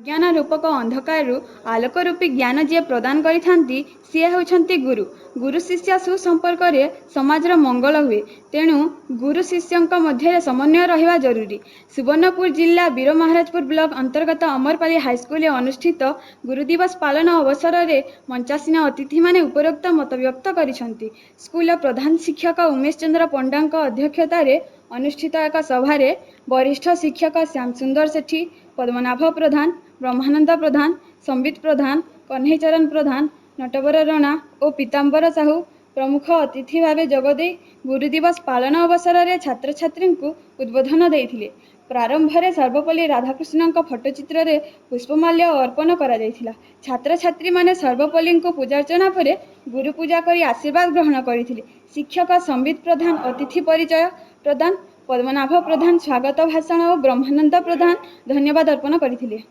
ज्ञान रूपक अंधकार आलोक रूपी ज्ञान जी प्रदान करिथांती सी होउछंती गुरु। गुरु शिष्य सुसंपर्क समाजर मंगल हुए, तेणु गुरु शिष्यों मध्य समन्वय रहिबा जरूरी। सुवर्णपुर जिला वीर महाराजपुर ब्लॉक अंतर्गत अमरपाली हाईस्कूल अनुष्ठित गुरु दिवस पालन अवसर में मंचासीन अतिथि माने उपरोक्त मत व्यक्त करिसंती। स्कूल प्रधान शिक्षक उमेश चंद्र पंडा अध्यक्षता अनुष्ठित एक सभा वरिष्ठ शिक्षक श्याम सुंदर सेठी, पद्मनाभ प्रधान, ब्रह्मानंद प्रधान, संबित प्रधान, कन्हैचरण प्रधान, नटवर रणा और पीतांबर साहू प्रमुख अतिथि भाव जोगदे गुरु दिवस पालन अवसर में छात्र छात्री को उद्बोधन देते। प्रारंभ में सर्वपल्ली राधाकृष्ण फोटोचित्र रे पुष्पमाल्य अर्पण करा जायथिला। छात्र छात्री माने सर्वपल्ली को पूजार्चना पर गुरु पूजा करी आशीर्वाद ग्रहण करथिले। शिक्षक संबित प्रधान अतिथि परिचय प्रदान, पद्मनाभ प्रधान स्वागत भाषण और ब्रह्मानंद प्रधान धन्यवाद अर्पण करथिले।